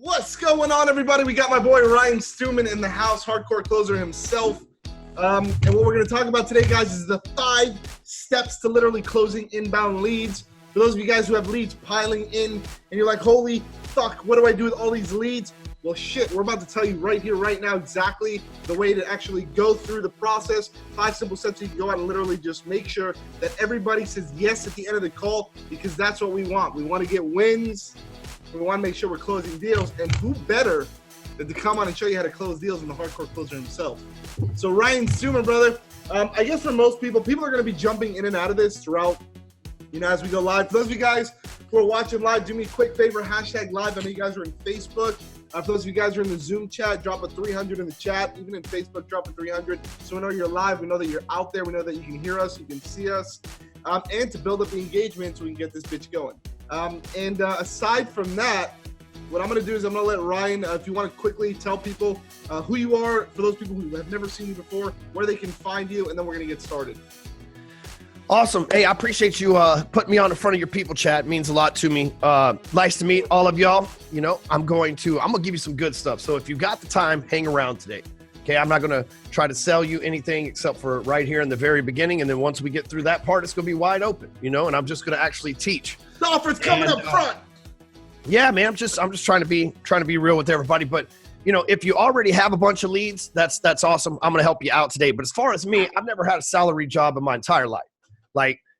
What's going on, everybody? We got my boy Ryan Stewman in the house, hardcore closer himself. And what we're going to talk about today, guys, is the 5 steps to literally closing inbound leads. For those of you guys who have leads piling in and you're like, holy fuck, what do I do with all these leads? Well, shit, we're about to tell you right here, right now, exactly the way to actually go through the process. 5 simple steps so you can go out and literally just make sure that everybody says yes at the end of the call, because that's what we want. We want to get wins. We want to make sure we're closing deals, and who better than to come on and show you how to close deals than the hardcore closer himself. So Ryan Stewman, brother, I guess for most people are going to be jumping in and out of this throughout, as we go live. For those of you guys who are watching live, do me a quick favor, hashtag live. I know you guys are in Facebook. For those of you guys who are in the Zoom chat, drop a 300 in the chat. Even in Facebook, drop a 300. So we know you're live. We know that you're out there. We know that you can hear us. You can see us. And to build up the engagement so we can get this bitch going. Aside from that, what I'm going to do is I'm going to let Ryan, if you want to quickly tell people who you are, for those people who have never seen you before, where they can find you, and then we're going to get started. Awesome. Hey, I appreciate you putting me on the front of your people chat. It means a lot to me. Nice to meet all of y'all. I'm going to give you some good stuff. So if you got the time, hang around today. Okay, I'm not going to try to sell you anything except for right here in the very beginning. And then once we get through that part, it's going to be wide open, and I'm just going to actually teach. The offer's coming up front. Yeah, man, I'm just trying to be real with everybody. But, if you already have a bunch of leads, that's awesome. I'm going to help you out today. But as far as me, I've never had a salary job in my entire life.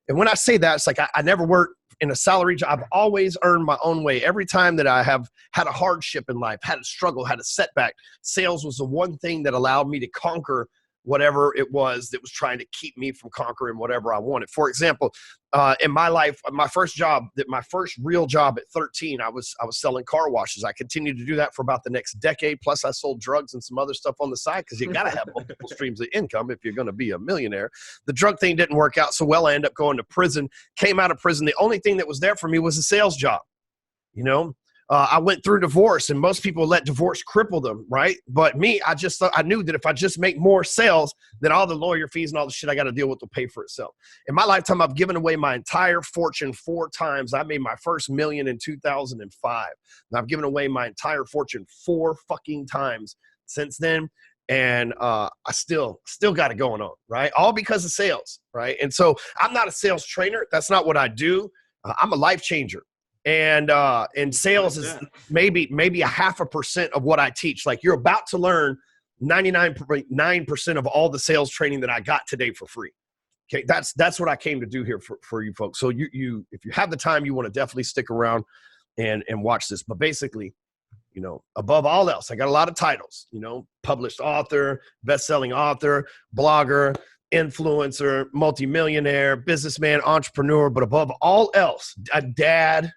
And when I say that, it's like I never worked in a salary job. I've always earned my own way. Every time that I have had a hardship in life, had a struggle, had a setback, sales was the one thing that allowed me to conquer whatever it was that was trying to keep me from conquering whatever I wanted. For example, in my life, my first real job at 13, I was selling car washes. I continued to do that for about the next decade. Plus I sold drugs and some other stuff on the side, because you got to have multiple streams of income if you're going to be a millionaire. The drug thing didn't work out so well. I ended up going to prison, came out of prison. The only thing that was there for me was a sales job. I went through divorce, and most people let divorce cripple them, right? But me, I knew that if I just make more sales, then all the lawyer fees and all the shit I got to deal with will pay for itself. In my lifetime, I've given away my entire fortune 4 times. I made my first million in 2005. And I've given away my entire fortune 4 fucking times since then. And I still got it going on, right? All because of sales, right? And so I'm not a sales trainer. That's not what I do. I'm a life changer. And sales is maybe 0.5% of what I teach. Like, you're about to learn 99.9% of all the sales training that I got today for free. Okay, that's what I came to do here for you folks. So you if you have the time, you want to definitely stick around and watch this. But basically, above all else, I got a lot of titles. Published author, best-selling author, blogger, influencer, multimillionaire, businessman, entrepreneur. But above all else, a dad,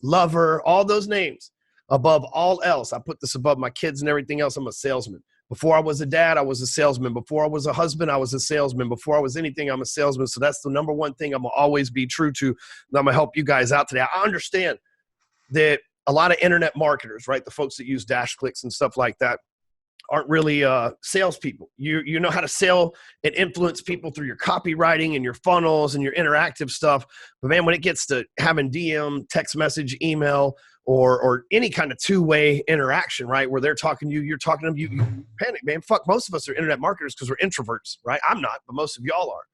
lover, all those names. Above all else, I put this above my kids and everything else. I'm a salesman. Before I was a dad, I was a salesman. Before I was a husband, I was a salesman. Before I was anything, I'm a salesman. So that's the number one thing I'm going to always be true to. And I'm going to help you guys out today. I understand that a lot of internet marketers, right, the folks that use DashClicks and stuff like that, aren't really salespeople. You know how to sell and influence people through your copywriting and your funnels and your interactive stuff. But man, when it gets to having DM, text message, email, or any kind of two-way interaction, right, where they're talking to you, you're talking to them, you panic, man. Fuck, most of us are internet marketers because we're introverts, right? I'm not, but most of y'all are.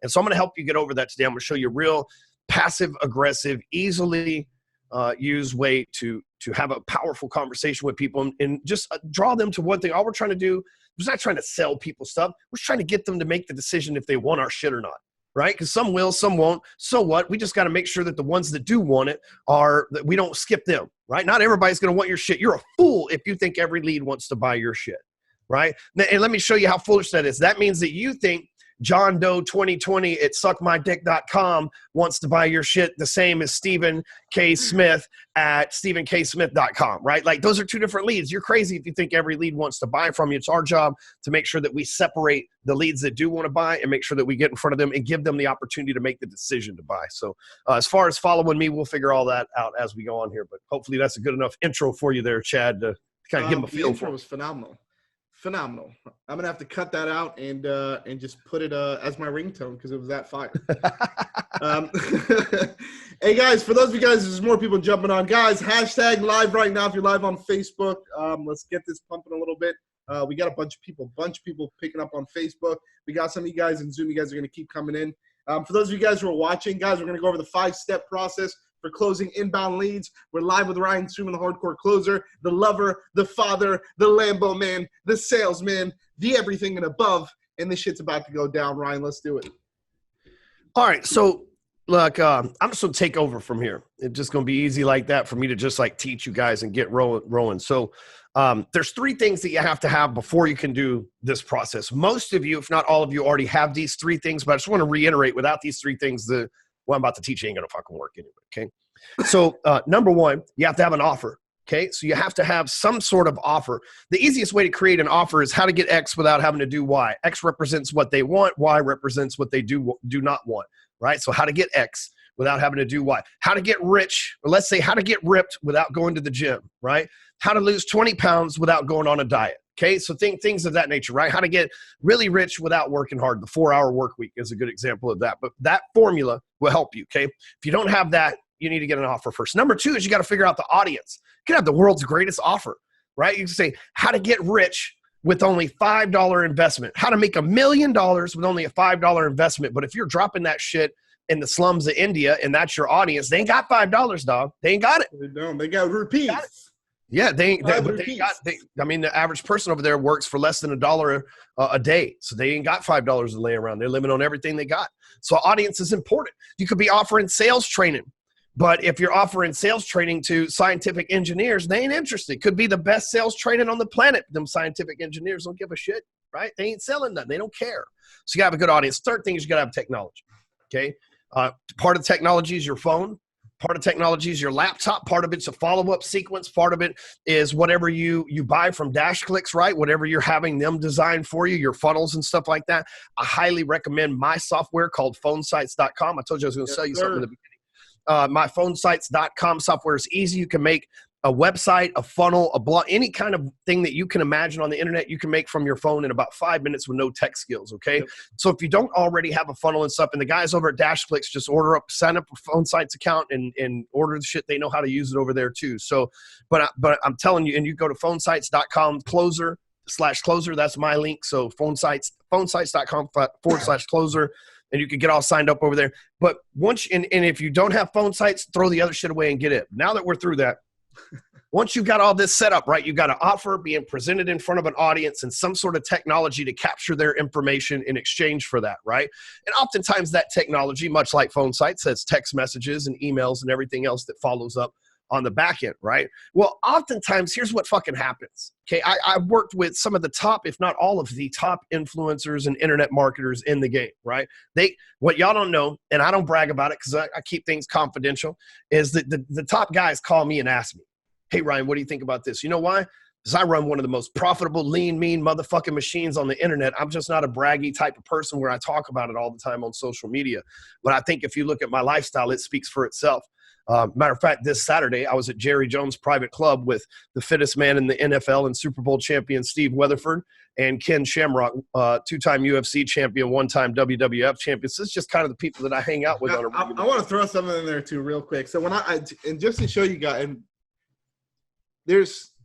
And so I'm going to help you get over that today. I'm going to show you a real passive-aggressive, easily used way to have a powerful conversation with people and just draw them to one thing. All we're trying to do is not trying to sell people stuff. We're trying to get them to make the decision if they want our shit or not, right? Because some will, some won't. So what? We just got to make sure that the ones that do want it that we don't skip them, right? Not everybody's going to want your shit. You're a fool if you think every lead wants to buy your shit, right? And let me show you how foolish that is. That means that you think John Doe 2020 at suckmydick.com wants to buy your shit the same as Stephen K. Smith at stephenksmith.com, right? Like, those are 2 different leads. You're crazy if you think every lead wants to buy from you. It's our job to make sure that we separate the leads that do want to buy and make sure that we get in front of them and give them the opportunity to make the decision to buy. So as far as following me, we'll figure all that out as we go on here. But hopefully that's a good enough intro for you there, Chad, to kind of give them a feel for it. The intro was phenomenal. phenomenal. I'm gonna have to cut that out and just put it as my ringtone because it was that fire. Hey guys, for those of you guys, there's more people jumping on. Guys, hashtag live right now if you're live on Facebook. Let's get this pumping a little bit. We got a bunch of people picking up on Facebook. We got some of you guys in Zoom. You guys are gonna keep coming in. For those of you guys who are watching, guys, we're gonna go over the 5-step process for closing inbound leads. We're live with Ryan Stewman, the hardcore closer, the lover, the father, the Lambo man, the salesman, the everything and above. And this shit's about to go down. Ryan, let's do it. All right. So look, I'm just going to take over from here. It's just going to be easy like that for me to just like teach you guys and get rolling. So there's 3 things that you have to have before you can do this process. Most of you, if not all of you, already have these 3 things, but I just want to reiterate, without these 3 things, what I'm about to teach you ain't gonna fucking work anyway, okay? So number 1, you have to have an offer, okay? So you have to have some sort of offer. The easiest way to create an offer is how to get X without having to do Y. X represents what they want, Y represents what they do not want, right? So how to get X without having to do Y. How to get rich, or let's say how to get ripped without going to the gym, right? How to lose 20 pounds without going on a diet. Okay, so things of that nature, right? How to get really rich without working hard. The 4-hour work week is a good example of that. But that formula will help you, okay? If you don't have that, you need to get an offer first. Number 2 is you got to figure out the audience. You can have the world's greatest offer, right? You can say how to get rich with only $5 investment. How to make $1 million with only a $5 investment. But if you're dropping that shit in the slums of India and that's your audience, they ain't got $5, dog. They ain't got it. They don't. They got rupees. Yeah, I mean, the average person over there works for less than $1 a day. So they ain't got $5 to lay around. They're living on everything they got. So audience is important. You could be offering sales training, but if you're offering sales training to scientific engineers, they ain't interested. Could be the best sales training on the planet. Them scientific engineers don't give a shit, right? They ain't selling nothing. They don't care. So you gotta have a good audience. Third thing is you gotta have technology, okay? Part of technology is your phone. Part of technology is your laptop. Part of it's a follow-up sequence. Part of it is whatever you buy from DashClicks, right? Whatever you're having them design for you, your funnels and stuff like that. I highly recommend my software called phonesites.com. I told you I was going to sell you something in the beginning. My phonesites.com software is easy. You can make a website, a funnel, a blog, any kind of thing that you can imagine on the internet, you can make from your phone in about 5 minutes with no tech skills, okay? Yep. So if you don't already have a funnel and stuff, and the guys over at DashClicks just sign up a Phone Sites account and order the shit, they know how to use it over there too. So, but I'm telling you, and you go to phonesites.com /closer, that's my link. So phonesites.com /closer. And you can get all signed up over there. But once, and if you don't have phone sites, throw the other shit away and get it. Now that we're through that, once you've got all this set up, right, you've got an offer being presented in front of an audience and some sort of technology to capture their information in exchange for that, right? And oftentimes that technology, much like phone sites, has text messages and emails and everything else that follows up on the back end, right? Well, oftentimes, here's what fucking happens. Okay, I've worked with some of the top, if not all of the top influencers and internet marketers in the game, right? What y'all don't know, and I don't brag about it because I keep things confidential, is that the top guys call me and ask me, hey, Ryan, what do you think about this? You know why? Because I run one of the most profitable, lean, mean motherfucking machines on the internet. I'm just not a braggy type of person where I talk about it all the time on social media. But I think if you look at my lifestyle, it speaks for itself. Matter of fact, this Saturday, I was at Jerry Jones' private club with the fittest man in the NFL and Super Bowl champion Steve Weatherford and Ken Shamrock, 2-time UFC champion, 1-time WWF champion. So it's just kind of the people that I hang out with. I want to throw something in there too real quick. So and just to show you guys, and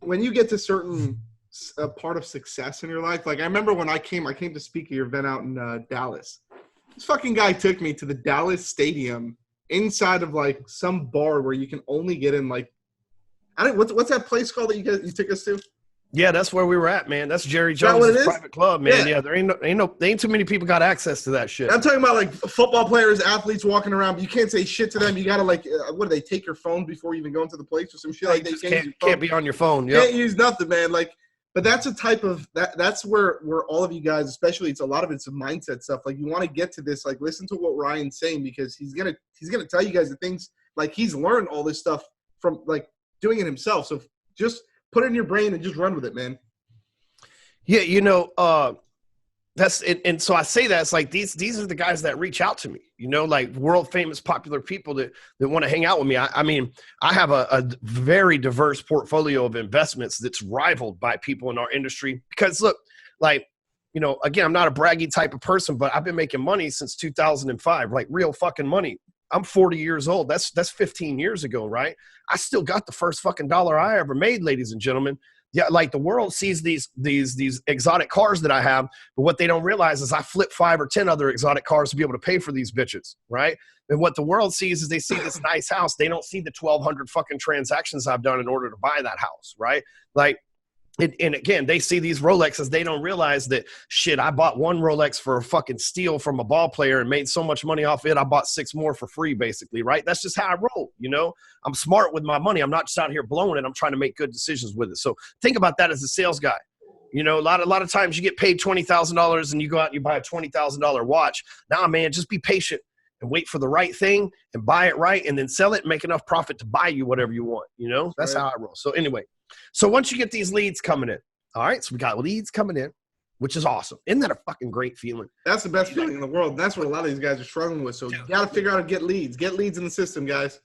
when you get to certain part of success in your life, like I remember when I came to speak at your event out in Dallas. This fucking guy took me to the Dallas stadium inside of like some bar where you can only get in like, what's that place called that you took us to? Yeah, that's where we were at, man. That's Jerry Jones' private club, man. Yeah, there ain't too many people got access to that shit. I'm talking about like football players, athletes walking around, but you can't say shit to them. You gotta like, what do they take your phone before you even go into the place or some shit? Like they can't be on your phone. Yep. Can't use nothing, man. Like, but that's a type of that's where all of you guys, especially a lot of it's a mindset stuff. Like you want to get to this, like listen to what Ryan's saying because he's gonna tell you guys the things like he's learned all this stuff from like doing it himself. So just put it in your brain and just run with it, man. Yeah, that's it. And so I say that it's like these are the guys that reach out to me, you know, like world famous popular people that want to hang out with me. I mean, I have a very diverse portfolio of investments that's rivaled by people in our industry because look, like, you know, again, I'm not a braggy type of person, but I've been making money since 2005, like real fucking money. I'm 40 years old. That's 15 years ago, right? I still got the first fucking dollar I ever made, ladies and gentlemen. Yeah, like the world sees these exotic cars that I have, but what they don't realize is I flip 5 or 10 other exotic cars to be able to pay for these bitches, right? And what the world sees is they see this nice house. They don't see the 1,200 fucking transactions I've done in order to buy that house, right? Like, and again, they see these Rolexes. They don't realize that, shit, I bought one Rolex for a fucking steal from a ball player and made so much money off it. I bought 6 more for free, basically, right? That's just how I roll, you know? I'm smart with my money. I'm not just out here blowing it. I'm trying to make good decisions with it. So think about that as a sales guy. You know, a lot of times you get paid $20,000 and you go out and you buy a $20,000 watch. Nah, man, just be patient and wait for the right thing and buy it right and then sell it and make enough profit to buy you whatever you want, you know? That's how I roll. So anyway. So once you get these leads coming in, all right, so we got leads coming in, which is awesome. Isn't that a fucking great feeling? That's the best feeling in the world. That's what a lot of these guys are struggling with. So you got to figure out how to get leads. Get leads in the system, guys.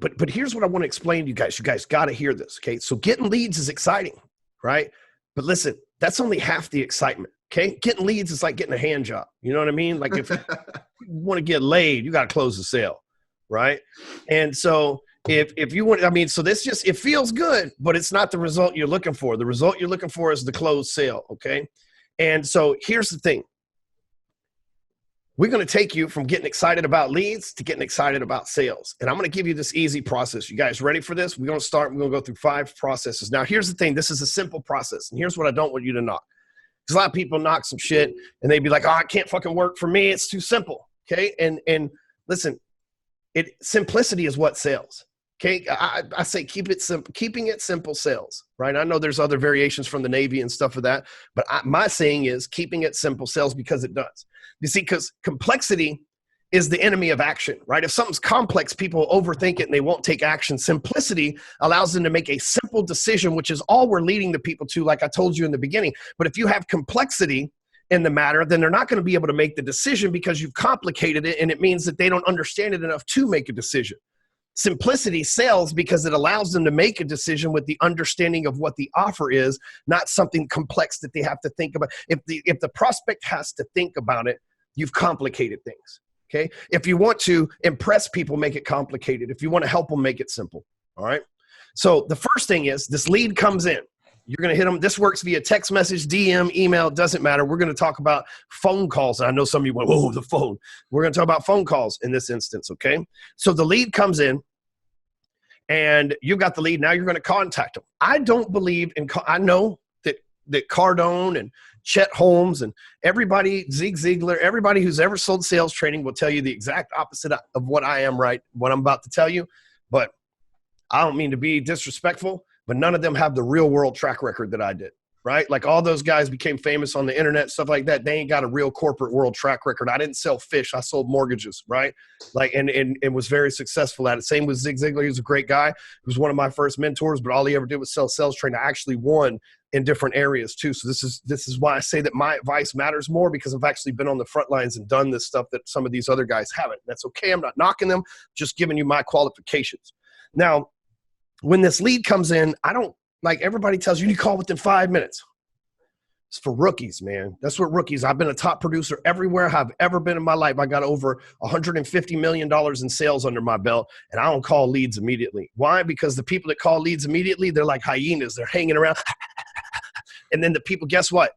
But here's what I want to explain to you guys. You guys got to hear this, okay? So getting leads is exciting, right? But listen, that's only half the excitement, okay? Getting leads is like getting a hand job. You know what I mean? Like if you want to get laid, you got to close the sale, right? And so if you want, I mean, so this just, it feels good, but it's not the result you're looking for. The result you're looking for is the closed sale, okay? And so here's the thing. We're going to take you from getting excited about leads to getting excited about sales. And I'm going to give you this easy process. You guys ready for this? We're going to go through 5 processes. Now, here's the thing. This is a simple process. And here's what I don't want you to knock. Because a lot of people knock some shit and they'd be like, oh, it can't fucking work for me. It's too simple, okay? And listen, simplicity is what sells. Okay, I say keep it simple. Keeping it simple sells, right? I know there's other variations from the Navy and stuff of that, but my saying is keeping it simple sells because it does. You see, because complexity is the enemy of action, right? If something's complex, people overthink it and they won't take action. Simplicity allows them to make a simple decision, which is all we're leading the people to, like I told you in the beginning. But if you have complexity in the matter, then they're not going to be able to make the decision because you've complicated it, and it means that they don't understand it enough to make a decision. Simplicity sells because it allows them to make a decision with the understanding of what the offer is, not something complex that they have to think about. If the prospect has to think about it, you've complicated things, okay? If you want to impress people, make it complicated. If you want to help them, make it simple, all right? So the first thing is this lead comes in. You're going to hit them. This works via text message, DM, email, doesn't matter. We're going to talk about phone calls. I know some of you went, whoa, the phone. We're going to talk about phone calls in this instance, okay? So the lead comes in, and you got the lead. Now you're going to contact them. I don't believe in, I know that Cardone and Chet Holmes and everybody, Zig Ziglar, everybody who's ever sold sales training will tell you the exact opposite of what I am, right? What I'm about to tell you. But I don't mean to be disrespectful, but none of them have the real world track record that I did, right? Like all those guys became famous on the internet, stuff like that. They ain't got a real corporate world track record. I didn't sell fish. I sold mortgages, right? Like, and was very successful at it. Same with Zig Ziglar. He was a great guy. He was one of my first mentors, but all he ever did was sell sales training. I actually won in different areas too. So this is why I say that my advice matters more, because I've actually been on the front lines and done this stuff that some of these other guys haven't. That's okay. I'm not knocking them, just giving you my qualifications. Now, when this lead comes in, I don't, like everybody tells you, you call within 5 minutes. It's for rookies, man. That's what rookies. I've been a top producer everywhere I've ever been in my life. I got over $150 million in sales under my belt, and I don't call leads immediately. Why? Because the people that call leads immediately, they're like hyenas. They're hanging around. And then the people, guess what?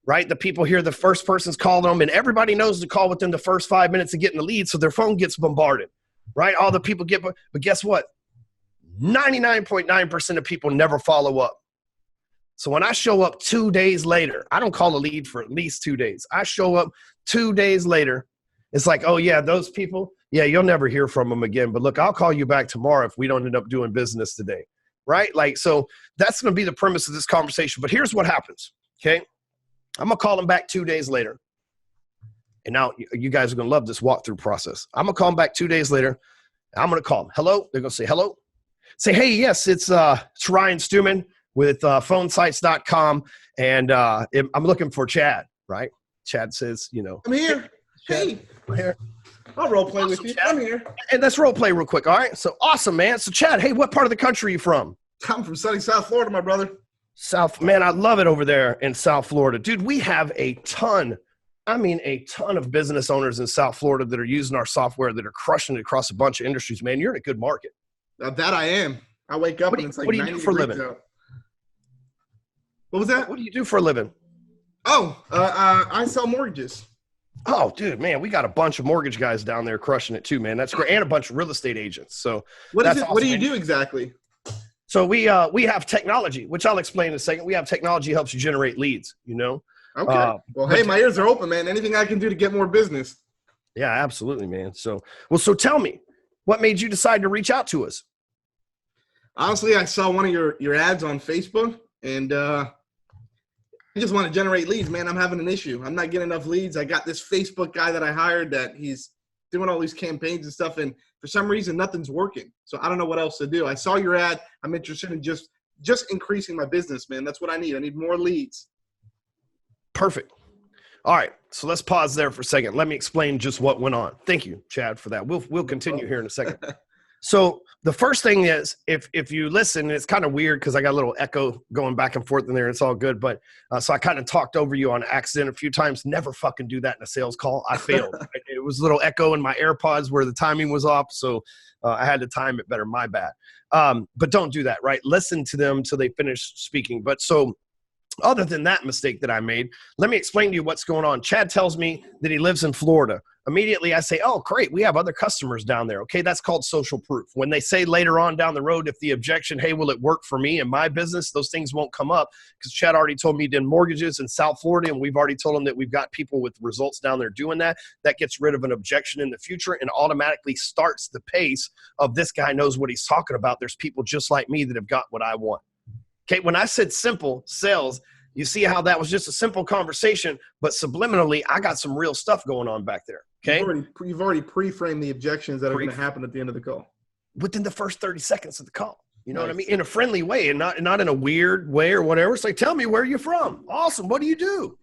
Right? The people hear the first person's calling them, and everybody knows to call within the first 5 minutes of getting the lead, so their phone gets bombarded, right? All the people get, but guess what? 99.9% of people never follow up. So when I show up 2 days later, I don't call a lead for at least 2 days. I show up 2 days later. It's like, oh yeah, those people, yeah, you'll never hear from them again. But look, I'll call you back tomorrow if we don't end up doing business today, right? Like, so that's going to be the premise of this conversation. But here's what happens, okay? I'm going to call them back 2 days later. And now you guys are going to love this walkthrough process. I'm going to call them back 2 days later. I'm going to call them. Hello? They're going to say, hello. Say, hey, yes, it's Ryan Stewman with phonesites.com, and I'm looking for Chad, right? Chad says, I'm here. Hey, I'm here. I'll role play with Awesome, you. Chad. I'm here. And let's role play real quick. All right. So awesome, man. So Chad, hey, what part of the country are you from? I'm from sunny South Florida, my brother. South, man, I love it over there in South Florida. Dude, we have a ton of business owners in South Florida that are using our software that are crushing it across a bunch of industries, man. You're in a good market. That I am. I wake up and it's like what do you do for a living? Out. What was that? What do you do for a living? Oh, I sell mortgages. Oh, dude, man, we got a bunch of mortgage guys down there crushing it too, man. That's great. And a bunch of real estate agents. So what is it? Awesome, what do you do exactly? So we have technology, which I'll explain in a second. We have technology helps you generate leads, Okay. Well, hey, my ears are open, man. Anything I can do to get more business. Yeah, absolutely, man. So tell me, what made you decide to reach out to us? Honestly, I saw one of your ads on Facebook, and I just want to generate leads, man. I'm having an issue. I'm not getting enough leads. I got this Facebook guy that I hired that he's doing all these campaigns and stuff, and for some reason, nothing's working. So I don't know what else to do. I saw your ad. I'm interested in just increasing my business, man. That's what I need. I need more leads. Perfect. All right. So let's pause there for a second. Let me explain just what went on. Thank you, Chad, for that. We'll continue here in a second. So the first thing is, if you listen, it's kind of weird because I got a little echo going back and forth in there. It's all good. But so I kind of talked over you on accident a few times. Never fucking do that in a sales call. I failed. It was a little echo in my AirPods where the timing was off. So I had to time it better. My bad. But don't do that, right? Listen to them till they finish speaking. But so other than that mistake that I made, let me explain to you what's going on. Chad tells me that he lives in Florida. Immediately I say, oh, great, we have other customers down there. Okay, that's called social proof. When they say later on down the road, if the objection, hey, will it work for me and my business, those things won't come up because Chad already told me he did mortgages in South Florida, and we've already told him that we've got people with results down there doing that. That gets rid of an objection in the future and automatically starts the pace of this guy knows what he's talking about. There's people just like me that have got what I want. Okay, when I said simple sales, you see how that was just a simple conversation, but subliminally, I got some real stuff going on back there. Okay, you've already pre-framed the objections that are going to happen at the end of the call. Within the first 30 seconds of the call. You know what I mean? In a friendly way and not in a weird way or whatever. It's like, tell me where you're from. Awesome. What do you do?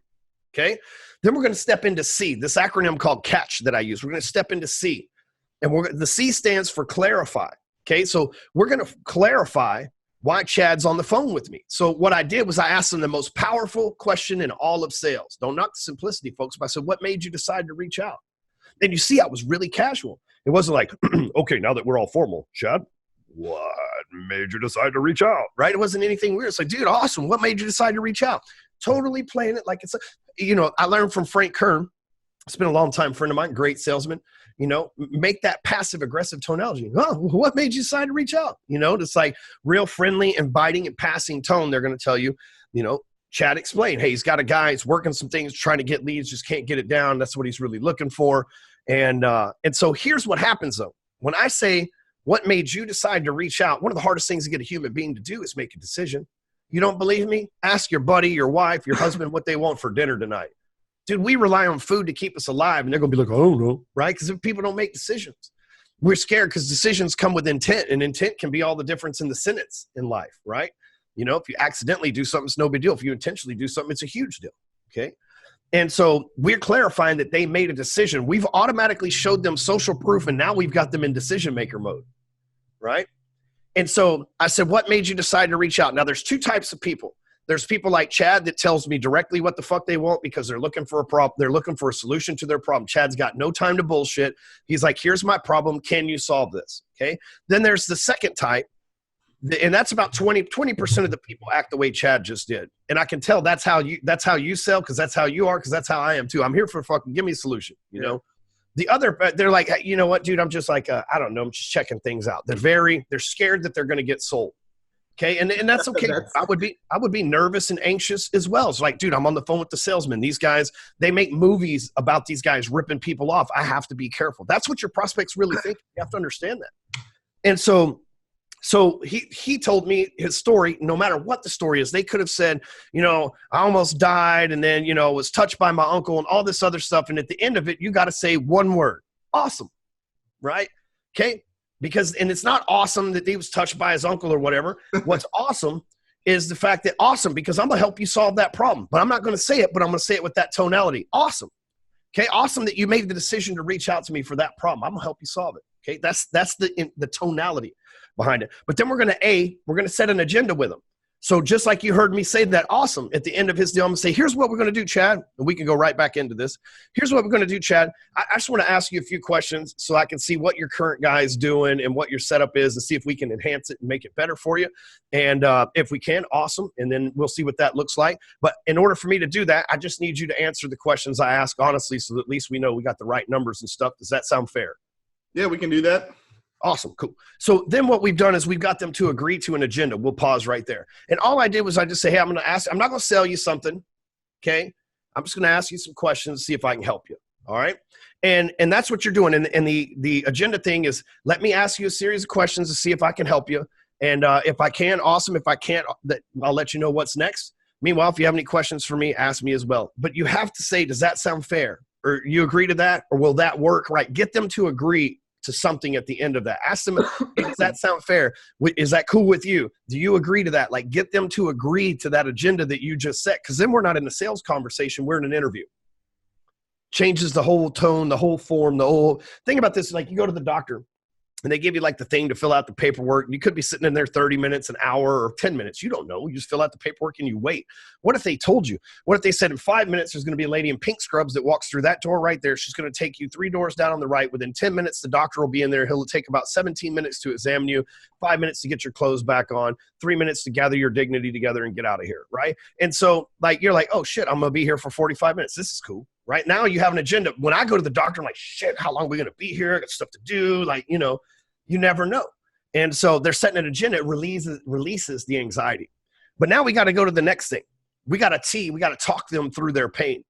Okay. Then we're going to step into C, this acronym called CATCH that I use. We're going to step into C. And the C stands for clarify. Okay. So we're going to clarify why Chad's on the phone with me. So what I did was I asked him the most powerful question in all of sales. Don't knock the simplicity, folks. But I said, what made you decide to reach out? And you see, I was really casual. It wasn't like, okay, now that we're all formal, Chad, what made you decide to reach out? Right? It wasn't anything weird. It's like, dude, awesome. What made you decide to reach out? Totally playing it like it's, I learned from Frank Kern. It's been a long time friend of mine, great salesman. Make that passive aggressive tonality. Oh, what made you decide to reach out? It's like real friendly and biting and passing tone. They're going to tell you, Chad explained, hey, he's got a guy, he's working some things, trying to get leads, just can't get it down. That's what he's really looking for. And so here's what happens though. When I say, what made you decide to reach out? One of the hardest things to get a human being to do is make a decision. You don't believe me? Ask your buddy, your wife, your husband, what they want for dinner tonight. Dude, we rely on food to keep us alive, and they're going to be like, oh, no, right? Because if people don't make decisions, we're scared because decisions come with intent, and intent can be all the difference in the sentence in life, right? If you accidentally do something, it's no big deal. If you intentionally do something, it's a huge deal, okay? And so we're clarifying that they made a decision. We've automatically showed them social proof, and now we've got them in decision maker mode, right? And so I said, what made you decide to reach out? Now, there's two types of people. There's people like Chad that tells me directly what the fuck they want because they're looking for a problem. They're looking for a solution to their problem. Chad's got no time to bullshit. He's like, here's my problem. Can you solve this? Okay. Then there's the second type. And that's about 20% of the people act the way Chad just did. And I can tell that's how you sell because that's how you are because that's how I am too. I'm here for fucking give me a solution, know? The other, they're like, hey, you know what, dude, I'm just like, I don't know. I'm just checking things out. They're scared that they're going to get sold. Okay. And that's okay. I would be nervous and anxious as well. It's like, dude, I'm on the phone with the salesman. These guys, they make movies about these guys ripping people off. I have to be careful. That's what your prospects really think. You have to understand that. And so he told me his story. No matter what the story is, they could have said, I almost died and then, was touched by my uncle and all this other stuff. And at the end of it, you got to say one word, awesome. Right. Okay. And it's not awesome that he was touched by his uncle or whatever. What's awesome is the fact that awesome, because I'm going to help you solve that problem. But I'm not going to say it, but I'm going to say it with that tonality. Awesome. Okay, awesome that you made the decision to reach out to me for that problem. I'm going to help you solve it. Okay, that's the tonality behind it. But then we're going to set an agenda with them. So just like you heard me say that awesome at the end of his deal, I'm going to say, here's what we're going to do, Chad. And we can go right back into this. Here's what we're going to do, Chad. I just want to ask you a few questions so I can see what your current guy is doing and what your setup is and see if we can enhance it and make it better for you. And if we can, awesome. And then we'll see what that looks like. But in order for me to do that, I just need you to answer the questions I ask honestly so that at least we know we got the right numbers and stuff. Does that sound fair? Yeah, we can do that. Awesome. Cool. So then what we've done is we've got them to agree to an agenda. We'll pause right there. And all I did was I just say, hey, I'm not going to sell you something. Okay. I'm just going to ask you some questions, see if I can help you. All right. And that's what you're doing. And the agenda thing is, let me ask you a series of questions to see if I can help you. And if I can, awesome. If I can't, I'll let you know what's next. Meanwhile, if you have any questions for me, ask me as well. But you have to say, does that sound fair? Or you agree to that? Or will that work? Right. Get them to agree to something at the end of that. Ask them, hey, does that sound fair? Is that cool with you? Do you agree to that? Like, get them to agree to that agenda that you just set. Because then we're not in a sales conversation. We're in an interview. Changes the whole tone, the whole form, the whole thing about this. Like, you go to the doctor and they give you like the thing to fill out the paperwork. You could be sitting in there 30 minutes, an hour, or 10 minutes. You don't know. You just fill out the paperwork and you wait. What if they told you? What if they said in 5 minutes, there's going to be a lady in pink scrubs that walks through that door right there. She's going to take you 3 doors down on the right. Within 10 minutes, the doctor will be in there. He'll take about 17 minutes to examine you, 5 minutes to get your clothes back on, 3 minutes to gather your dignity together and get out of here, right? And so like, you're like, oh shit, I'm going to be here for 45 minutes. This is cool. Right now you have an agenda. When I go to the doctor, I'm like, shit, how long are we going to be here? I got stuff to do. Like, you never know. And so they're setting an agenda. It releases the anxiety. But now we got to go to the next thing. We got to talk them through their pain.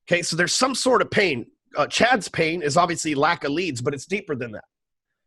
Okay, so there's some sort of pain. Chad's pain is obviously lack of leads, but it's deeper than that.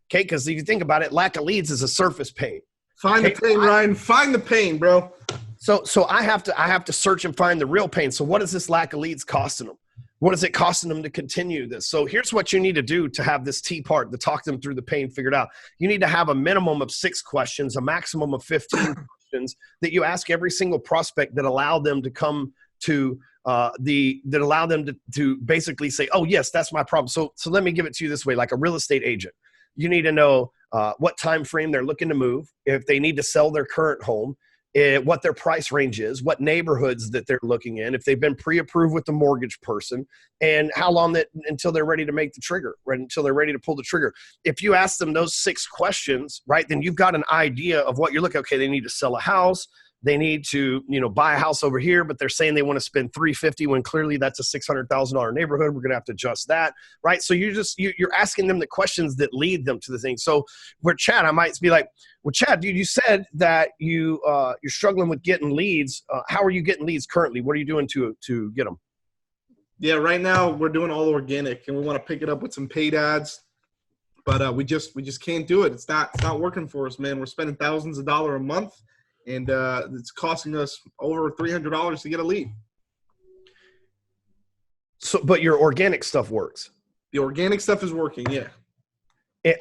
Okay, because if you think about it, lack of leads is a surface pain. Find the pain, Ryan. Find the pain, bro. So I have to search and find the real pain. So what is this lack of leads costing them? What is it costing them to continue this? So here's what you need to do to have this T part, to talk them through the pain figured out. You need to have a minimum of 6 questions, a maximum of 15 questions that you ask every single prospect that allow them to come to that allow them to basically say, oh yes, that's my problem. So let me give it to you this way, like a real estate agent. You need to know what time frame they're looking to move, if they need to sell their current home, what their price range is, what neighborhoods that they're looking in, if they've been pre-approved with the mortgage person, and how long until they're ready to make the trigger, right? Until they're ready to pull the trigger. If you ask them those 6 questions, right, then you've got an idea of what you're looking. Okay, they need to sell a house. They need to, buy a house over here, but they're saying they want to spend $350 when clearly that's a $600,000 neighborhood. We're going to have to adjust that, right? So you're asking them the questions that lead them to the thing. So where Chad, I might be like, well, Chad, dude, you said that you're struggling with getting leads. How are you getting leads currently? What are you doing to get them? Yeah, right now we're doing all organic, and we want to pick it up with some paid ads, but we just can't do it. It's not working for us, man. We're spending thousands of dollars a month. And it's costing us over $300 to get a lead. So, but your organic stuff works. The organic stuff is working, yeah.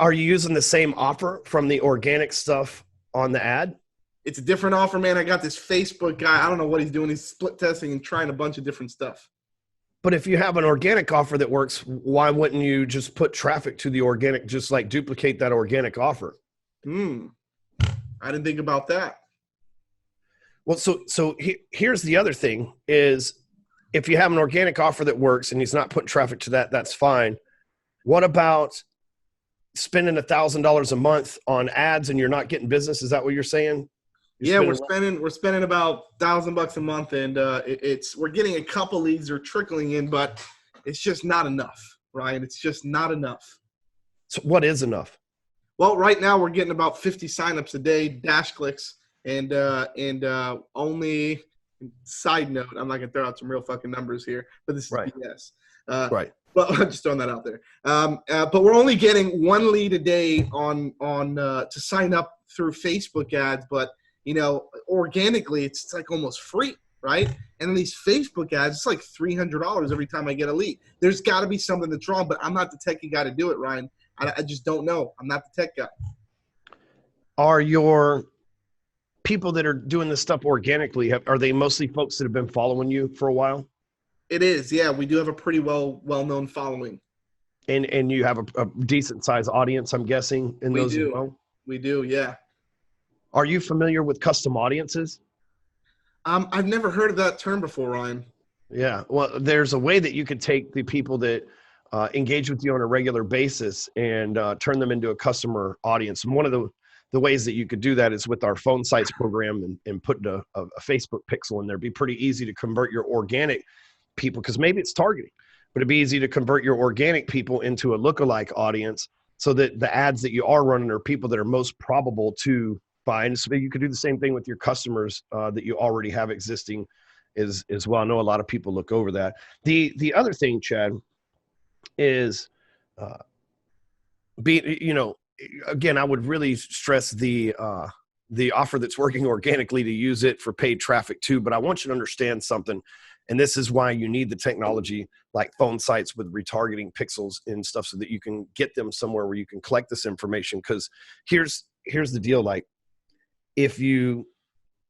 Are you using the same offer from the organic stuff on the ad? It's a different offer, man. I got this Facebook guy. I don't know what he's doing. He's split testing and trying a bunch of different stuff. But if you have an organic offer that works, why wouldn't you just put traffic to the organic, just like duplicate that organic offer? I didn't think about that. Well, so here's the other thing is, if you have an organic offer that works and he's not putting traffic to that, that's fine. What about spending $1,000 a month on ads and you're not getting business? Is that what you're saying? We're spending about $1,000 a month, and we're getting a couple leads that are trickling in, but it's just not enough, Ryan. It's just not enough. So what is enough? Well, right now we're getting about 50 signups a day, DashClicks. And only side note, I'm not gonna throw out some real fucking numbers here, but this is right. BS. Right. But I'm just throwing that out there. But we're only getting 1 lead a day on to sign up through Facebook ads. But organically, it's like almost free, right? And then these Facebook ads, it's like $300 every time I get a lead. There's got to be something that's wrong, but I'm not the techie guy to do it, Ryan. I just don't know. I'm not the tech guy. people that are doing this stuff organically, are they mostly folks that have been following you for a while? It is. Yeah, we do have a pretty well-known following. And you have a decent sized audience, I'm guessing, in those as well? We do, yeah. Are you familiar with custom audiences? I've never heard of that term before, Ryan. Yeah, well, there's a way that you could take the people that engage with you on a regular basis and turn them into a customer audience. And one of the ways that you could do that is with our phone sites program and put a Facebook pixel in there. It'd be pretty easy to convert your organic people, because maybe it's targeting, but it'd be easy to convert your organic people into a lookalike audience so that the ads that you are running are people that are most probable to find. So you could do the same thing with your customers that you already have existing as well. I know a lot of people look over that. The other thing, Chad, is again, I would really stress the offer that's working organically, to use it for paid traffic too. But I want you to understand something, and this is why you need the technology like phone sites with retargeting pixels and stuff, so that you can get them somewhere where you can collect this information. Because here's the deal: like, if you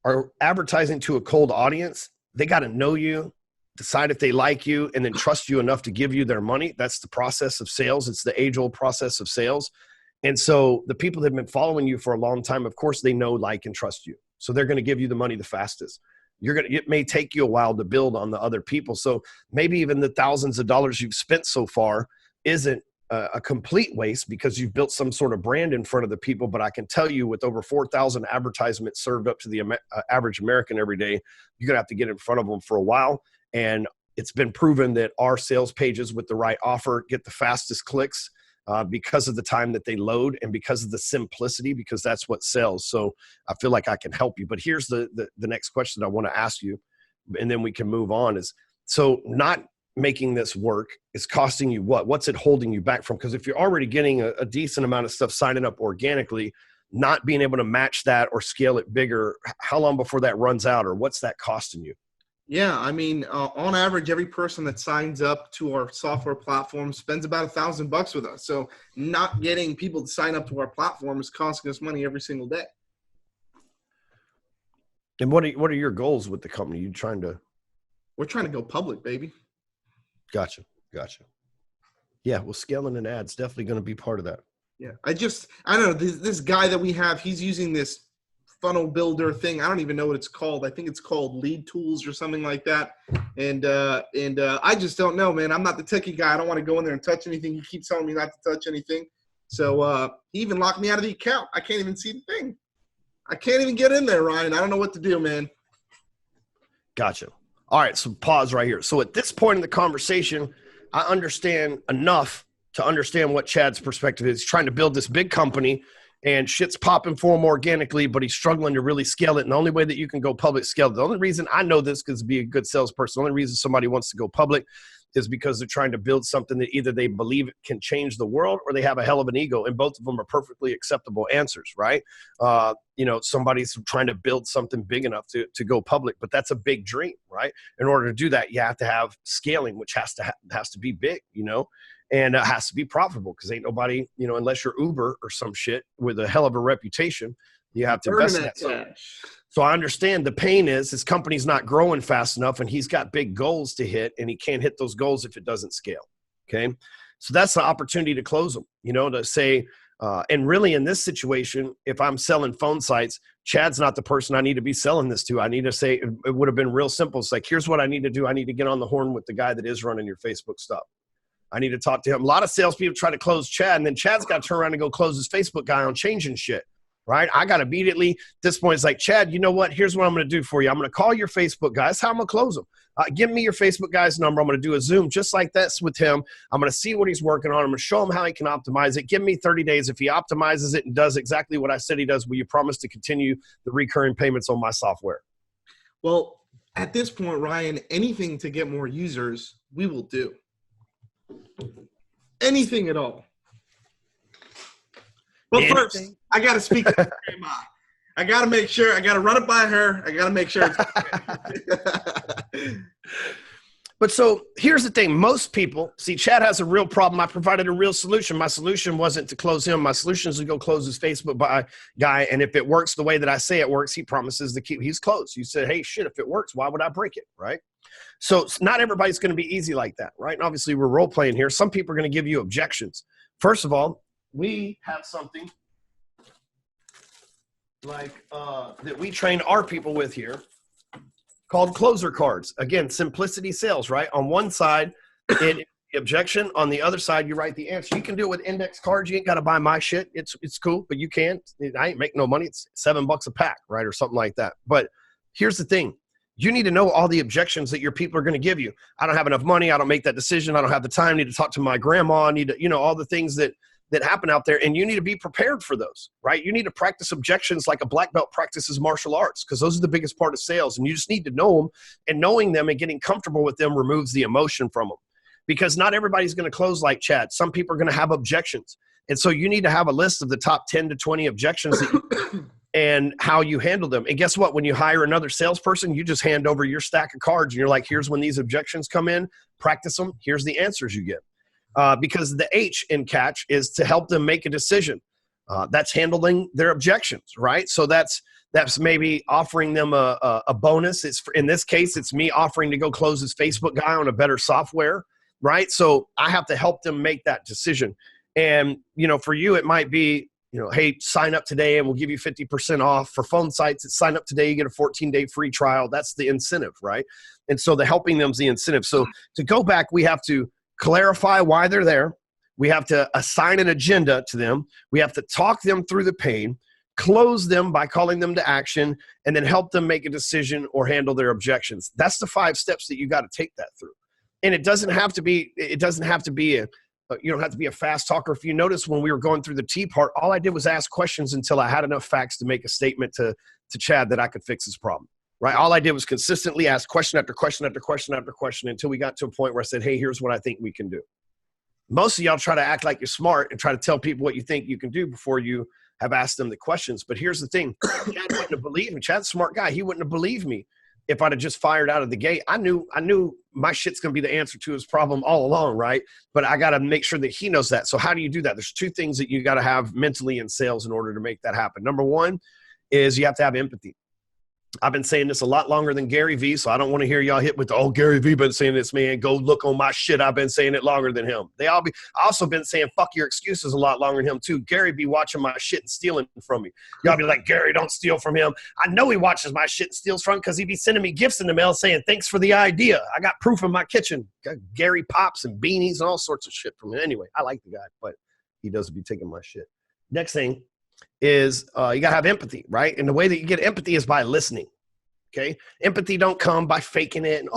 are advertising to a cold audience, they got to know you, decide if they like you, and then trust you enough to give you their money. That's the process of sales. It's the age-old process of sales. And so the people that have been following you for a long time, of course, they know, like, and trust you. So they're going to give you the money the fastest. It may take you a while to build on the other people. So maybe even the thousands of dollars you've spent so far isn't a complete waste, because you've built some sort of brand in front of the people. But I can tell you, with over 4,000 advertisements served up to the average American every day, you're going to have to get in front of them for a while. And it's been proven that our sales pages with the right offer get the fastest clicks because of the time that they load and because of the simplicity, because that's what sells. So I feel like I can help you. But here's the next question I want to ask you, and then we can move on, is, so not making this work is costing you what? What's it holding you back from? Because if you're already getting a decent amount of stuff signing up organically, not being able to match that or scale it bigger, how long before that runs out, or what's that costing you? Yeah, I mean, on average, every person that signs up to our software platform spends about $1,000 with us. So not getting people to sign up to our platform is costing us money every single day. And what are your goals with the company? We're trying to go public, baby. Gotcha. Yeah, well, scaling an ad's definitely going to be part of that. Yeah, I don't know, this guy that we have, he's using this funnel builder thing. I don't even know what it's called. I think it's called Lead Tools or something like that. And I just don't know, man. I'm not the techie guy. I don't want to go in there and touch anything. He keeps telling me not to touch anything. So he even locked me out of the account. I can't even see the thing. I can't even get in there, Ryan. I don't know what to do, man. Gotcha. All right, so pause right here. So at this point in the conversation, I understand enough to understand what Chad's perspective is. He's trying to build this big company, and shit's popping for him organically, but he's struggling to really scale it. And the only way that you can go public scale, the only reason I know this, because to be a good salesperson, the only reason somebody wants to go public is because they're trying to build something that either they believe can change the world, or they have a hell of an ego. And both of them are perfectly acceptable answers, right? Somebody's trying to build something big enough to go public, but that's a big dream, right? In order to do that, you have to have scaling, which has to be big, and it has to be profitable, because ain't nobody, unless you're Uber or some shit with a hell of a reputation, you have to invest in that. So I understand the pain is his company's not growing fast enough, and he's got big goals to hit, and he can't hit those goals if it doesn't scale. Okay. So that's the opportunity to close them, to say, and really in this situation, if I'm selling phone sites, Chad's not the person I need to be selling this to. I need to say, it would have been real simple. It's like, here's what I need to do. I need to get on the horn with the guy that is running your Facebook stuff. I need to talk to him. A lot of salespeople try to close Chad, and then Chad's got to turn around and go close his Facebook guy on changing shit, right? I got to immediately, at this point, it's like, Chad, you know what? Here's what I'm going to do for you. I'm going to call your Facebook guy. That's how I'm going to close him. Give me your Facebook guy's number. I'm going to do a Zoom just like this with him. I'm going to see what he's working on. I'm going to show him how he can optimize it. Give me 30 days. If he optimizes it and does exactly what I said he does, will you promise to continue the recurring payments on my software? Well, at this point, Ryan, anything to get more users, we will do. Anything at all. But first, I got to speak to Grandma. I got to make sure. I got to run it by her. I got to make sure it's okay. But so here's the thing. Most people see Chad has a real problem. I provided a real solution. My solution wasn't to close him. My solution is to go close his Facebook guy. And if it works the way that I say it works, he promises to keep, he's closed. You said, hey, shit, if it works, why would I break it? Right. So not everybody's going to be easy like that. Right. And obviously we're role playing here. Some people are going to give you objections. First of all, we have something like that we train our people with here called closer cards. Again, simplicity sales, right? On one side, the objection. On the other side, you write the answer. You can do it with index cards. You ain't got to buy my shit. It's cool, but you can. I ain't making no money. It's $7 a pack, right? Or something like that. But here's the thing. You need to know all the objections that your people are going to give you. I don't have enough money. I don't make that decision. I don't have the time. I need to talk to my grandma. I need to, all the things that happen out there, and you need to be prepared for those, right? You need to practice objections like a black belt practices martial arts, because those are the biggest part of sales, and you just need to know them, and knowing them and getting comfortable with them removes the emotion from them, because not everybody's going to close like Chad. Some people are going to have objections, and so you need to have a list of the top 10 to 20 objections that and how you handle them. And guess what? When you hire another salesperson, you just hand over your stack of cards, and you're like, here's when these objections come in, practice them, here's the answers you get. Because the H in catch is to help them make a decision. That's handling their objections, right? So that's maybe offering them a bonus. In this case, it's me offering to go close his Facebook guy on a better software, right? So I have to help them make that decision. And, for you, it might be, hey, sign up today and we'll give you 50% off. For phone sites, it's sign up today, you get a 14-day free trial. That's the incentive, right? And so the helping them is the incentive. So to go back, we have to clarify why they're there. We have to assign an agenda to them. We have to talk them through the pain, close them by calling them to action, and then help them make a decision or handle their objections. That's the 5 steps that you got to take that through. And it doesn't have to be, you don't have to be a fast talker. If you notice when we were going through the T part, all I did was ask questions until I had enough facts to make a statement to Chad that I could fix his problem. Right. All I did was consistently ask question after question after question after question until we got to a point where I said, hey, here's what I think we can do. Most of y'all try to act like you're smart and try to tell people what you think you can do before you have asked them the questions. But here's the thing. Chad wouldn't have believed me. Chad's a smart guy. He wouldn't have believed me if I'd have just fired out of the gate. I knew my shit's going to be the answer to his problem all along, right? But I got to make sure that he knows that. So how do you do that? There's 2 things that you got to have mentally in sales in order to make that happen. Number 1 is you have to have empathy. I've been saying this a lot longer than Gary Vee, so I don't want to hear y'all hit with, Gary Vee been saying this, man. Go look on my shit. I've been saying it longer than him. I also been saying fuck your excuses a lot longer than him too. Gary be watching my shit and stealing from me. Y'all be like, Gary, don't steal from him. I know he watches my shit and steals from because he be sending me gifts in the mail saying, thanks for the idea. I got proof in my kitchen. Got Gary pops and beanies and all sorts of shit from him. Anyway, I like the guy, but he doesn't be taking my shit. Next thing is you got to have empathy, right? And the way that you get empathy is by listening. Okay. Empathy don't come by faking it. And,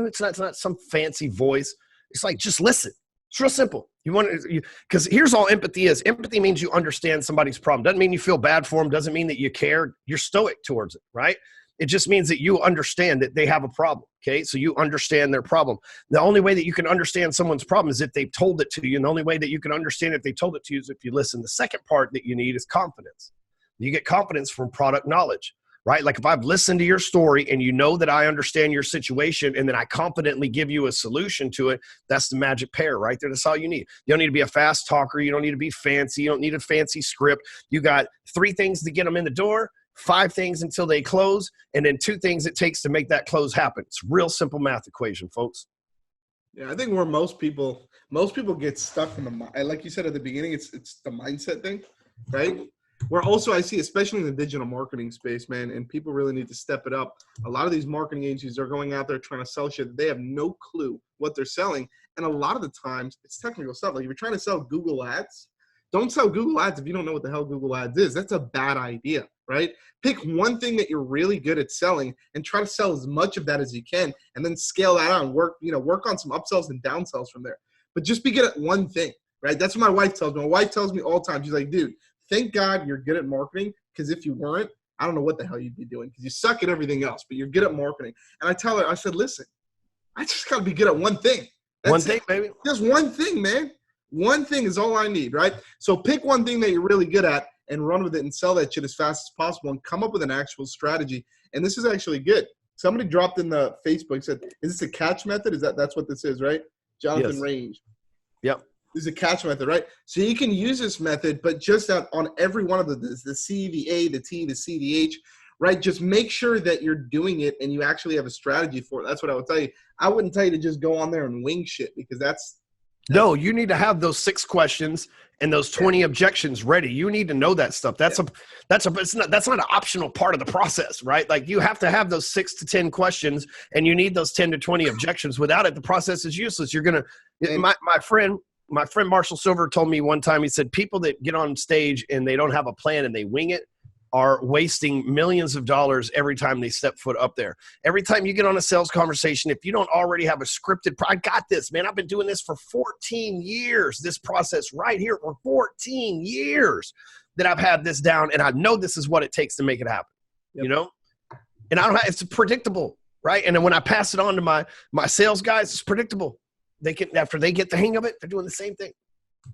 it's not some fancy voice. It's like, just listen. It's real simple. Because here's all empathy is. Empathy means you understand somebody's problem. Doesn't mean you feel bad for them. Doesn't mean that you care. You're stoic towards it, right? It just means that you understand that they have a problem. Okay. So you understand their problem. The only way that you can understand someone's problem is if they've told it to you. And the only way that you can understand if they told it to you is if you listen. The second part that you need is confidence. You get confidence from product knowledge. Right? Like if I've listened to your story and you know that I understand your situation and then I confidently give you a solution to it, that's the magic pair right there. That's all you need. You don't need to be a fast talker. You don't need to be fancy. You don't need a fancy script. You got 3 things to get them in the door, 5 things until they close, and then 2 things it takes to make that close happen. It's a real simple math equation, folks. Yeah, I think where most people get stuck in the, like you said at the beginning, it's the mindset thing, right? Where also I see, especially in the digital marketing space, man, and people really need to step it up. A lot of these marketing agencies are going out there trying to sell shit. They have no clue what they're selling. And a lot of the times it's technical stuff. Like if you're trying to sell Google ads, don't sell Google ads if you don't know what the hell Google ads is. That's a bad idea, right? Pick one thing that you're really good at selling and try to sell as much of that as you can and then scale that out and work on some upsells and downsells from there. But just be good at one thing, right? That's what my wife tells me. My wife tells me all the time. She's like, dude, thank God you're good at marketing, because if you weren't, I don't know what the hell you'd be doing, because you suck at everything else, but you're good at marketing. And I tell her, I said, listen, I just got to be good at one thing. That's one thing, baby. Just one thing, man. One thing is all I need, right? So pick one thing that you're really good at and run with it and sell that shit as fast as possible and come up with an actual strategy. And this is actually good. Somebody dropped in the Facebook, said, is this a catch method? That's what this is, right? Jonathan Yes. Range. Yep. This is a catch method, right? So you can use this method, but just on every one of the C, the A, the T, the C, the H, right? Just make sure that you're doing it and you actually have a strategy for it. That's what I would tell you. I wouldn't tell you to just go on there and wing shit, because that's no, you need to have those 6 questions and those 20 objections ready. You need to know that stuff. That's not an optional part of the process, right? Like, you have to have those 6 to 10 questions, and you need those 10 to 20 objections. Without it, the process is useless. You're going to, my friend Marshall Silver told me one time, he said, people that get on stage and they don't have a plan and they wing it are wasting millions of dollars every time they step foot up there. Every time you get on a sales conversation, if you don't already have a scripted, I got this, man. I've been doing this for 14 years, this process right here for 14 years that I've had this down, and I know this is what it takes to make it happen, you know? And it's predictable, right? And then when I pass it on to my sales guys, it's predictable. After they get the hang of it, they're doing the same thing.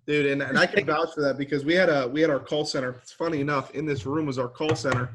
Dude, and I can vouch for that, because we had our call center. It's funny enough, in this room was our call center.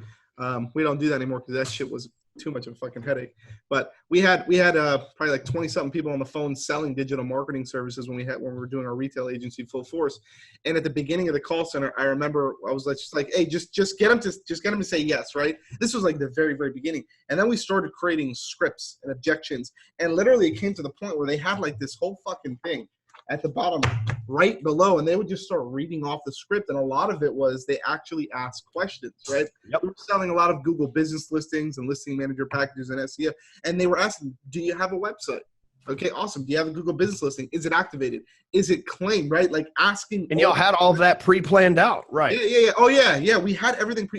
We don't do that anymore because that shit was too much of a fucking headache. But we had probably like 20-something people on the phone selling digital marketing services when we were doing our retail agency full force. And at the beginning of the call center, I remember I was like, hey, just get them to say yes, right? This was like the very, very beginning. And then we started creating scripts and objections. And literally it came to the point where they had like this whole fucking thing at the bottom right below, and they would just start reading off the script, and a lot of it was they actually asked questions, right? Yep. We were selling a lot of Google business listings and listing manager packages and SEO, and they were asking, do you have a website? Okay, awesome. Do you have a Google business listing? Is it activated? Is it claimed, right? Like asking. And y'all had all of that pre-planned out, right? Yeah. Oh, yeah. We had everything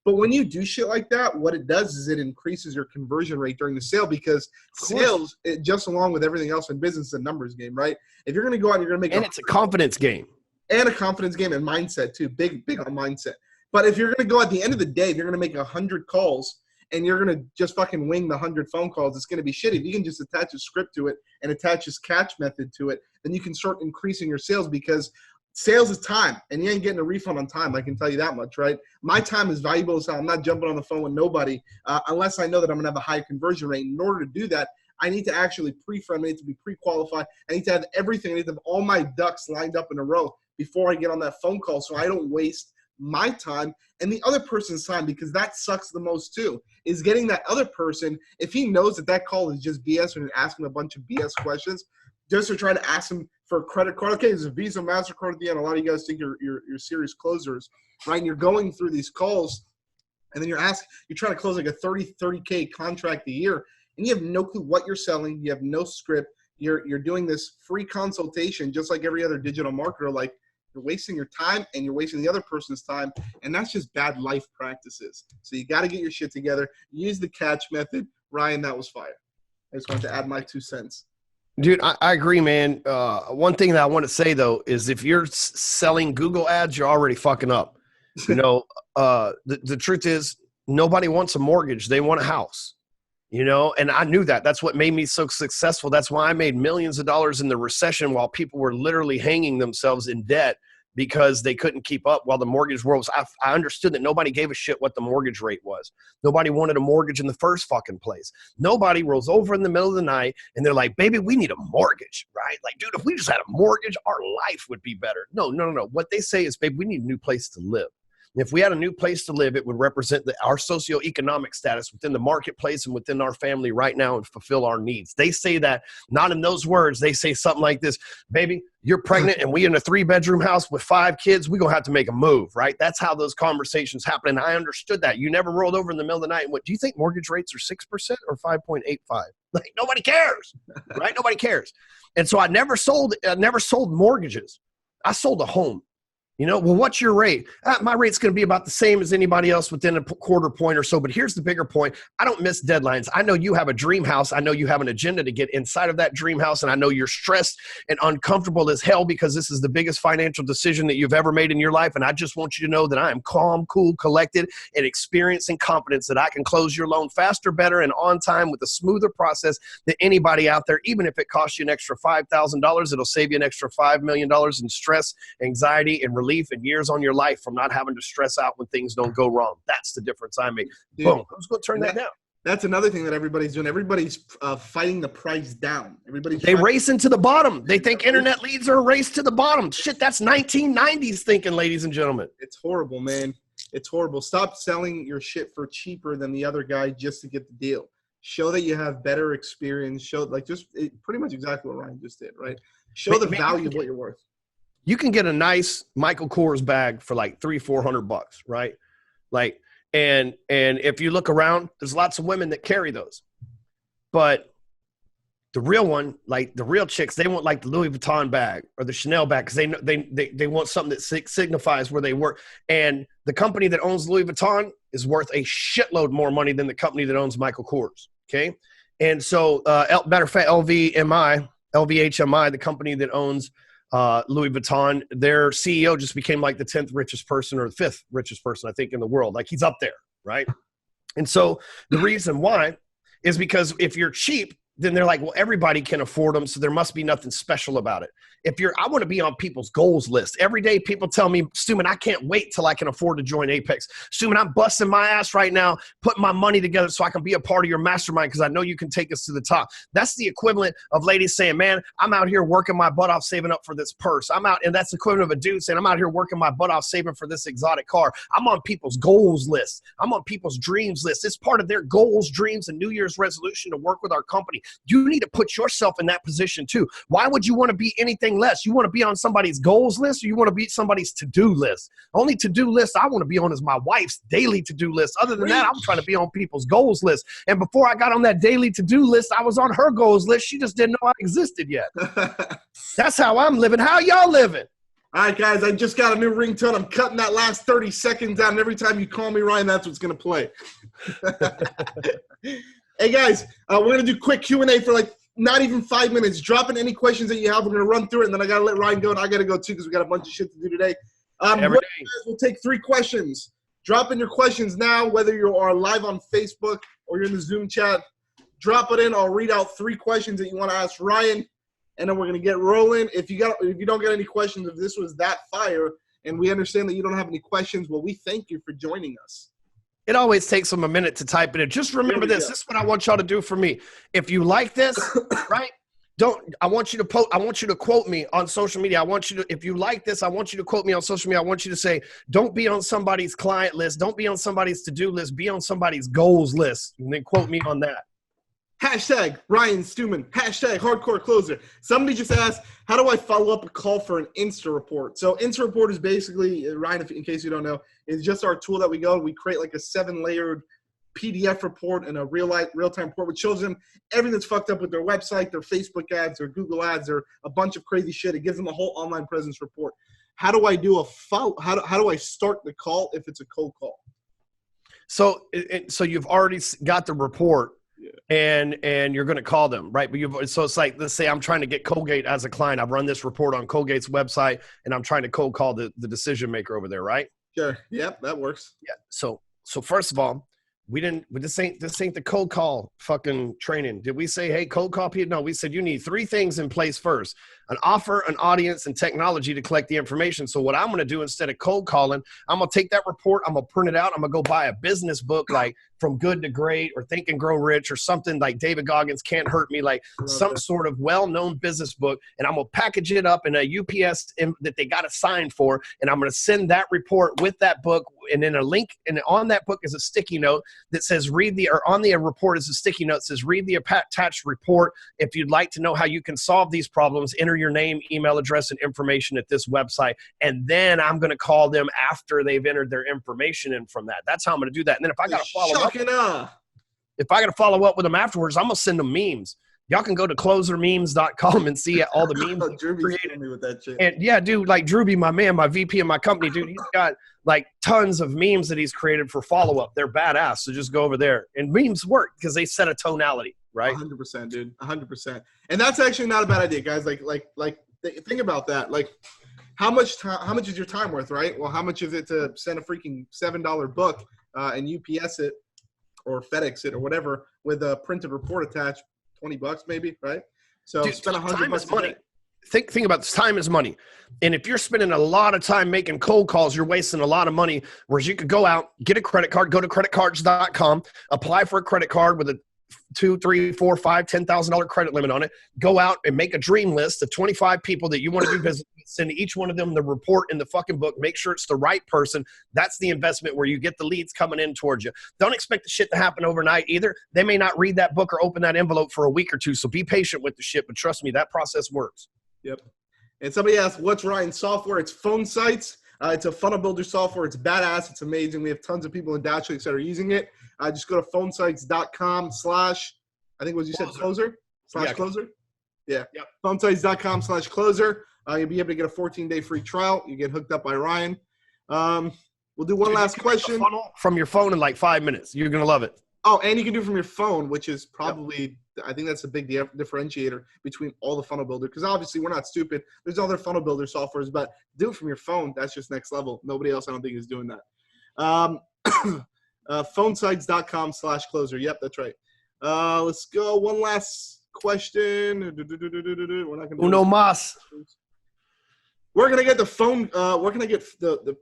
but when you do shit like that, what it does is it increases your conversion rate during the sale, because sales, just along with everything else in business, is a numbers game, right? If you're going to go out and you're going to make and it's a confidence game. And a confidence game and mindset too. Big on mindset. But if you're going to go at the end of the day, if you're going to make 100 calls and you're going to just fucking wing the 100 phone calls, it's going to be shitty. If you can just attach a script to it and attach this catch method to it, then you can start increasing your sales, because sales is time, and you ain't getting a refund on time. I can tell you that much, right? My time is valuable as hell. I'm not jumping on the phone with nobody unless I know that I'm going to have a high conversion rate. In order to do that, I need to actually pre-frame. I need to be pre-qualified. I need to have everything. I need to have all my ducks lined up in a row before I get on that phone call, so I don't waste my time and the other person's time, because that sucks the most too, is getting that other person, if he knows that call is just BS and you're asking a bunch of BS questions, just to try to ask him for a credit card. Okay, there's a Visa, MasterCard at the end. A lot of you guys think you're serious closers, right? And you're going through these calls, and then you're trying to close like a 30K contract a year, and you have no clue what you're selling. You have no script. You're doing this free consultation just like every other digital marketer. Like, you're wasting your time and you're wasting the other person's time, and that's just bad life practices. So you got to get your shit together. Use the catch method. Ryan, that was fire. I just wanted to add my 2 cents. Dude, I agree, man. One thing that I want to say, though, is if you're selling Google ads, you're already fucking up. You know, the truth is nobody wants a mortgage. They want a house, you know, and I knew that. That's what made me so successful. That's why I made millions of dollars in the recession while people were literally hanging themselves in debt because they couldn't keep up while the mortgage world was. I understood that nobody gave a shit what the mortgage rate was. Nobody wanted a mortgage in the first fucking place. Nobody rolls over in the middle of the night and they're like, baby, we need a mortgage, right? Like, dude, if we just had a mortgage, our life would be better. No. What they say is, babe, we need a new place to live. And if we had a new place to live, it would represent our socioeconomic status within the marketplace and within our family right now and fulfill our needs. They say that, not in those words. They say something like this, baby, you're pregnant and we in a 3-bedroom house with 5 kids. We're going to have to make a move, right? That's how those conversations happen. And I understood that. You never rolled over in the middle of the night and what, do you think mortgage rates are 6% or 5.85? Like, nobody cares, right? Nobody cares. And so I never sold mortgages. I sold a home. You know, well, what's your rate? My rate's going to be about the same as anybody else within a quarter point or so. But here's the bigger point. I don't miss deadlines. I know you have a dream house. I know you have an agenda to get inside of that dream house. And I know you're stressed and uncomfortable as hell because this is the biggest financial decision that you've ever made in your life. And I just want you to know that I am calm, cool, collected, and experienced and confident that I can close your loan faster, better, and on time with a smoother process than anybody out there. Even if it costs you an extra $5,000, it'll save you an extra $5 million in stress, anxiety, and relief and years on your life from not having to stress out when things don't go wrong. That's the difference I make. Dude, boom. Who's going to turn that down? That's another thing that everybody's doing. Everybody's fighting the price down. They racing to the bottom. They think internet leads are a race to the bottom. Shit, that's 1990s thinking, ladies and gentlemen. It's horrible, man. It's horrible. Stop selling your shit for cheaper than the other guy just to get the deal. Show that you have better experience. Show pretty much exactly what Ryan just did, right? Show the value of what you're worth. You can get a nice Michael Kors bag for like $300-400, right? Like, and if you look around, there's lots of women that carry those, but the real one, like the real chicks, they want like the Louis Vuitton bag or the Chanel bag because they want something that signifies where they work. And the company that owns Louis Vuitton is worth a shitload more money than the company that owns Michael Kors. Okay, and so matter of fact, LVHMI, the company that owns Louis Vuitton, their CEO just became like the 10th richest person or the 5th richest person, I think, in the world. Like he's up there, right? And so the reason why is because if you're cheap, then they're like, well, everybody can afford them, so there must be nothing special about it. I want to be on people's goals list. Every day people tell me, Stewman, I can't wait till I can afford to join Apex. Stewman, I'm busting my ass right now, putting my money together so I can be a part of your mastermind because I know you can take us to the top. That's the equivalent of ladies saying, man, I'm out here working my butt off saving up for this purse. And that's the equivalent of a dude saying, I'm out here working my butt off saving for this exotic car. I'm on people's goals list. I'm on people's dreams list. It's part of their goals, dreams, and New Year's resolution to work with our company. You need to put yourself in that position too. Why would you want to be anything less? You want to be on somebody's goals list or you want to be somebody's to-do list? Only to-do list I want to be on is my wife's daily to-do list. Other than that, I'm trying to be on people's goals list. And before I got on that daily to-do list, I was on her goals list. She just didn't know I existed yet. That's how I'm living. How y'all living? All right, guys, I just got a new ringtone. I'm cutting that last 30 seconds out, and every time you call me Ryan, that's what's going to play. Hey, guys, we're going to do quick Q&A for like not even 5 minutes. Drop in any questions that you have. We're going to run through it, and then I got to let Ryan go, and I got to go too because we got a bunch of shit to do today. We'll take 3 questions. Drop in your questions now, whether you are live on Facebook or you're in the Zoom chat. Drop it in. I'll read out 3 questions that you want to ask Ryan, and then we're going to get rolling. If you don't get any questions, if this was that fire, and we understand that you don't have any questions, well, we thank you for joining us. It always takes them a minute to type it in. Just remember this. This is what I want y'all to do for me. If you like this, right? I want you to quote me on social media. If you like this, I want you to quote me on social media. I want you to say, don't be on somebody's client list. Don't be on somebody's to-do list. Be on somebody's goals list. And then quote me on that. Hashtag Ryan Stewman. Hashtag Hardcore Closer. Somebody just asked, how do I follow up a call for an Insta report? So Insta report is basically, Ryan, in case you don't know, is just our tool that we create like a 7-layered PDF report and a real-time report, which shows them everything that's fucked up with their website, their Facebook ads, their Google ads, or a bunch of crazy shit. It gives them a whole online presence report. How do I do how do I start the call if it's a cold call? So you've already got the report. Yeah. And you're going to call them, right? But so it's like, let's say I'm trying to get Colgate as a client. I've run this report on Colgate's website, and I'm trying to cold call the decision maker over there, right? Sure. Yep, that works. Yeah. So first of all, this ain't the cold call fucking training. Did we say, hey, cold call people? No, we said you need 3 things in place first: an offer, an audience, and technology to collect the information. So what I'm going to do instead of cold calling, I'm going to take that report, I'm going to print it out, I'm going to go buy a business book like From Good to Great or Think and Grow Rich or something like David Goggins' Can't Hurt Me, like some sort of well-known business book, and I'm going to package it up in a UPS that they got to sign for, and I'm going to send that report with that book, and then a link, and on that book is a sticky note that says on the report is a sticky note that says read the attached report. If you'd like to know how you can solve these problems, enter your name, email address, and information at this website, and then I'm going to call them after they've entered their information in from that. That's how I'm going to do that. And then if I got to follow up with them afterwards, I'm going to send them memes. Y'all can go to closermemes.com and see all the memes created. Me with that shit. And yeah, dude, like Drewby, my man, my VP of my company, dude, he's got like tons of memes that he's created for follow-up. They're badass. So just go over there. And memes work because they set a tonality, right? 100%, dude. 100%. And that's actually not a bad idea, guys. Think about that. Like, how much is your time worth, right? Well, how much is it to send a freaking $7 book and UPS it or FedEx it or whatever with a printed report attached? $20 maybe, right? So dude, spend $100 money. think about this. Time is money. And if you're spending a lot of time making cold calls, you're wasting a lot of money. Whereas you could go out, get a credit card, go to creditcards.com, apply for a credit card with a $2, $3, $4, $5, $10,000 credit limit on it. Go out and make a dream list of 25 people that you want to do business with. Send each one of them the report in the fucking book. Make sure it's the right person. That's the investment where you get the leads coming in towards you. Don't expect the shit to happen overnight either. They may not read that book or open that envelope for a week or two. So be patient with the shit. But trust me, that process works. Yep. And somebody asked, what's Ryan's software? It's Phone Sites. It's a funnel builder software. It's badass. It's amazing. We have tons of people in DashClicks that are using it. Just go to phonesites.com/ I think what you said, closer? /closer? Yeah. Yep. phonesites.com/closer. You'll be able to get a 14-day free trial. You get hooked up by Ryan. We'll do one last question. From your phone in like 5 minutes. You're going to love it. Oh, and you can do it from your phone, which is probably, I think that's a big differentiator between all the funnel builder. Because obviously we're not stupid. There's other funnel builder softwares, but do it from your phone. That's just next level. Nobody else, I don't think, is doing that. Phonesites.com/closer. Yep, that's right. Let's go. One last question. We're not gonna Uno más. We're gonna get the phone. We're gonna get the.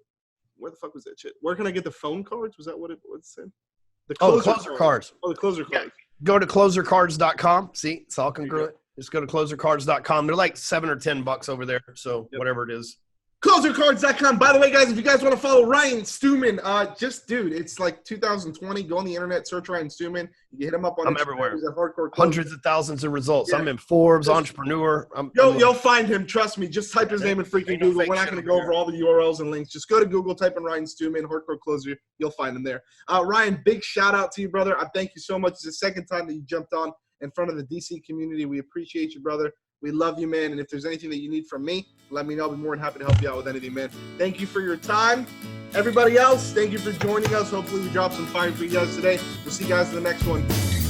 Where the fuck was that shit? Where can I get the phone cards? Was that what it said? The closer cards. Oh, the closer cards. Yeah. Go to closercards.com. See, it's all congruent. Just go to closercards.com. They're like $7 or $10 over there. So whatever it is. Closercards.com. By the way, guys, if you guys want to follow Ryan Stewman, dude, it's like 2020. Go on the internet, search Ryan Stewman. You can hit him up on I'm everywhere. Hardcore Hundreds of thousands of results. Yeah. I'm in Forbes, Entrepreneur. You'll find him. Trust me. Just type his name in freaking Google. We're not going to go over all the URLs and links. Just go to Google, type in Ryan Stewman, Hardcore Closer. You'll find him there. Ryan, big shout out to you, brother. I thank you so much. It's the second time that you jumped on in front of the DC community. We appreciate you, brother. We love you, man. And if there's anything that you need from me, let me know. I'll be more than happy to help you out with anything, man. Thank you for your time. Everybody else, thank you for joining us. Hopefully we dropped some fire for you guys today. We'll see you guys in the next one.